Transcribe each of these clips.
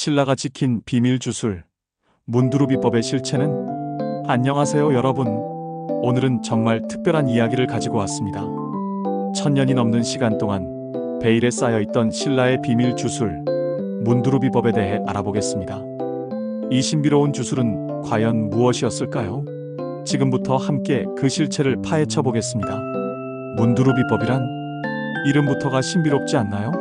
신라가 지킨 비밀 주술, 문두루비법의 실체는? 안녕하세요 여러분. 오늘은 정말 특별한 이야기를 가지고 왔습니다. 천년이 넘는 시간 동안 베일에 쌓여있던 신라의 비밀 주술, 문두루비법에 대해 알아보겠습니다. 이 신비로운 주술은 과연 무엇이었을까요? 지금부터 함께 그 실체를 파헤쳐 보겠습니다. 문두루비법이란? 이름부터가 신비롭지 않나요?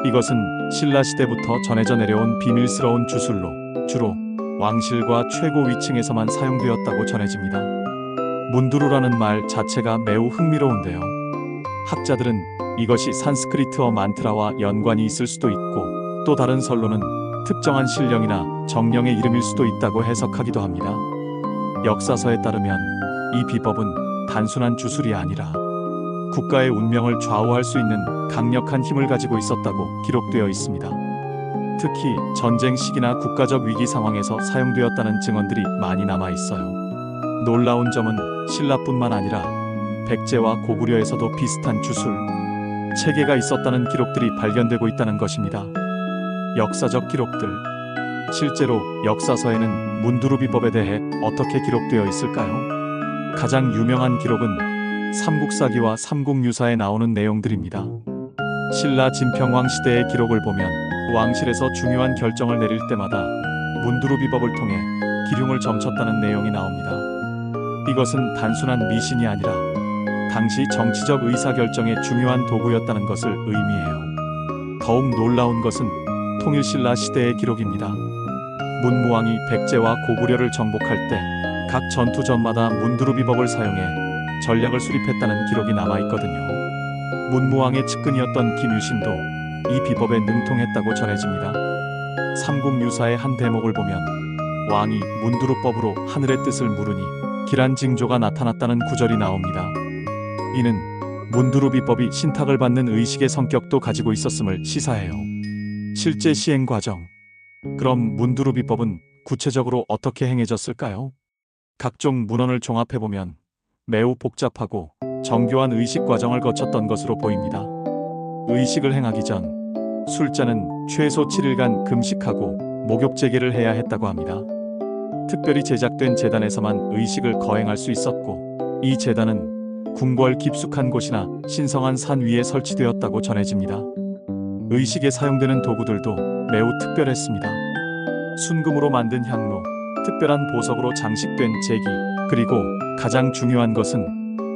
이것은 신라 시대부터 전해져 내려온 비밀스러운 주술로 주로 왕실과 최고 위층에서만 사용되었다고 전해집니다. 문두루라는 말 자체가 매우 흥미로운데요. 학자들은 이것이 산스크리트어 만트라와 연관이 있을 수도 있고, 또 다른 설로는 특정한 신령이나 정령의 이름일 수도 있다고 해석하기도 합니다. 역사서에 따르면 이 비법은 단순한 주술이 아니라 국가의 운명을 좌우할 수 있는 강력한 힘을 가지고 있었다고 기록되어 있습니다. 특히 전쟁 시기나 국가적 위기 상황에서 사용되었다는 증언들이 많이 남아 있어요. 놀라운 점은 신라뿐만 아니라 백제와 고구려에서도 비슷한 주술, 체계가 있었다는 기록들이 발견되고 있다는 것입니다. 역사적 기록들. 실제로 역사서에는 문두루비법에 대해 어떻게 기록되어 있을까요? 가장 유명한 기록은 삼국사기와 삼국유사에 나오는 내용들입니다. 신라 진평왕 시대의 기록을 보면 왕실에서 중요한 결정을 내릴 때마다 문두루비법을 통해 기륭을 점쳤다는 내용이 나옵니다. 이것은 단순한 미신이 아니라 당시 정치적 의사결정의 중요한 도구였다는 것을 의미해요. 더욱 놀라운 것은 통일신라 시대의 기록입니다. 문무왕이 백제와 고구려를 정복할 때 각 전투전마다 문두루비법을 사용해 전략을 수립했다는 기록이 남아있거든요. 문무왕의 측근이었던 김유신도 이 비법에 능통했다고 전해집니다. 삼국유사의 한 대목을 보면 왕이 문두루법으로 하늘의 뜻을 물으니 기란 징조가 나타났다는 구절이 나옵니다. 이는 문두루비법이 신탁을 받는 의식의 성격도 가지고 있었음을 시사해요. 실제 시행 과정. 그럼 문두루비법은 구체적으로 어떻게 행해졌을까요? 각종 문헌을 종합해보면 매우 복잡하고 정교한 의식 과정을 거쳤던 것으로 보입니다. 의식을 행하기 전 술자는 최소 7일간 금식하고 목욕재개를 해야 했다고 합니다. 특별히 제작된 제단에서만 의식을 거행할 수 있었고, 이 제단은 궁궐 깊숙한 곳이나 신성한 산 위에 설치되었다고 전해집니다. 의식에 사용되는 도구들도 매우 특별했습니다. 순금으로 만든 향로, 특별한 보석으로 장식된 제기, 그리고 가장 중요한 것은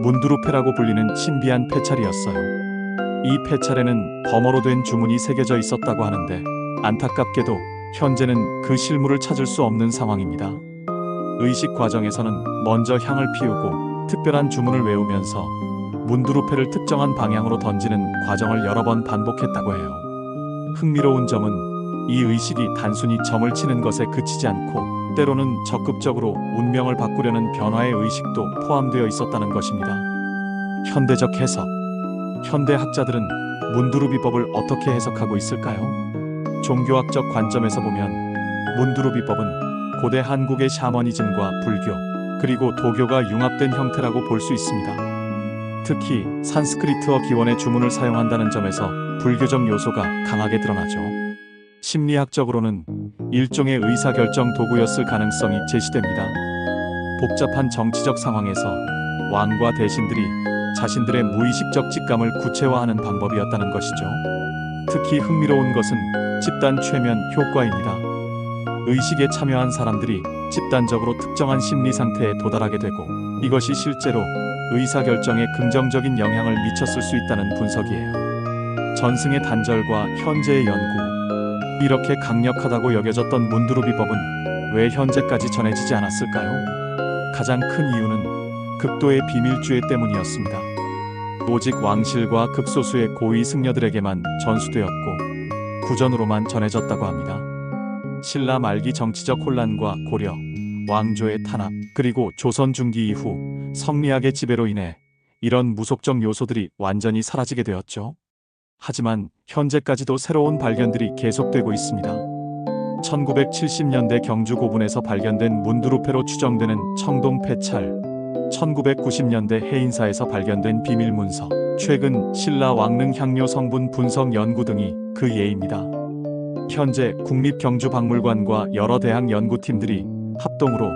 문두루패라고 불리는 신비한 패찰이었어요. 이 패찰에는 범어로 된 주문이 새겨져 있었다고 하는데, 안타깝게도 현재는 그 실물을 찾을 수 없는 상황입니다. 의식 과정에서는 먼저 향을 피우고 특별한 주문을 외우면서 문두루패를 특정한 방향으로 던지는 과정을 여러 번 반복했다고 해요. 흥미로운 점은 이 의식이 단순히 점을 치는 것에 그치지 않고 때로는 적극적으로 운명을 바꾸려는 변화의 의식도 포함되어 있었다는 것입니다. 현대적 해석. 현대 학자들은 문두루비법을 어떻게 해석하고 있을까요? 종교학적 관점에서 보면 문두루비법은 고대 한국의 샤머니즘과 불교, 그리고 도교가 융합된 형태라고 볼 수 있습니다. 특히 산스크리트어 기원의 주문을 사용한다는 점에서 불교적 요소가 강하게 드러나죠. 심리학적으로는 일종의 의사결정 도구였을 가능성이 제시됩니다. 복잡한 정치적 상황에서 왕과 대신들이 자신들의 무의식적 직감을 구체화하는 방법이었다는 것이죠. 특히 흥미로운 것은 집단 최면 효과입니다. 의식에 참여한 사람들이 집단적으로 특정한 심리 상태에 도달하게 되고, 이것이 실제로 의사결정에 긍정적인 영향을 미쳤을 수 있다는 분석이에요. 전승의 단절과 현재의 연구. 이렇게 강력하다고 여겨졌던 문두루비법은 왜 현재까지 전해지지 않았을까요? 가장 큰 이유는 극도의 비밀주의 때문이었습니다. 오직 왕실과 극소수의 고위 승려들에게만 전수되었고 구전으로만 전해졌다고 합니다. 신라 말기 정치적 혼란과 고려, 왕조의 탄압, 그리고 조선 중기 이후 성리학의 지배로 인해 이런 무속적 요소들이 완전히 사라지게 되었죠. 하지만 현재까지도 새로운 발견들이 계속되고 있습니다. 1970년대 경주 고분에서 발견된 문두루패로 추정되는 청동 패찰, 1990년대 해인사에서 발견된 비밀 문서, 최근 신라 왕릉 향료 성분 분석 연구 등이 그 예입니다. 현재 국립경주박물관과 여러 대학 연구팀들이 합동으로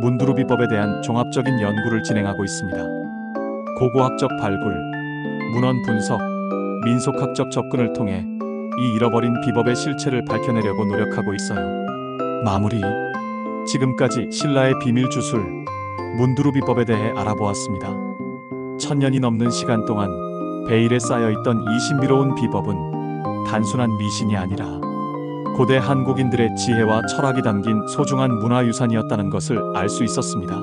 문두루비법에 대한 종합적인 연구를 진행하고 있습니다. 고고학적 발굴, 문헌 분석, 민속학적 접근을 통해 이 잃어버린 비법의 실체를 밝혀내려고 노력하고 있어요. 마무리. 지금까지 신라의 비밀 주술, 문두루비법에 대해 알아보았습니다. 천년이 넘는 시간 동안 베일에 쌓여있던 이 신비로운 비법은 단순한 미신이 아니라 고대 한국인들의 지혜와 철학이 담긴 소중한 문화유산이었다는 것을 알 수 있었습니다.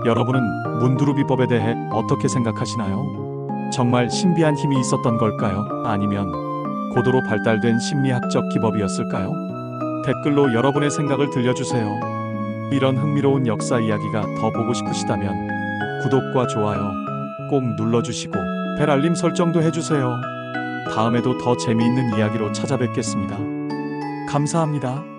여러분은 문두루비법에 대해 어떻게 생각하시나요? 정말 신비한 힘이 있었던 걸까요? 아니면 고도로 발달된 심리학적 기법이었을까요? 댓글로 여러분의 생각을 들려주세요. 이런 흥미로운 역사 이야기가 더 보고 싶으시다면 구독과 좋아요 꼭 눌러주시고 벨 알림 설정도 해주세요. 다음에도 더 재미있는 이야기로 찾아뵙겠습니다. 감사합니다.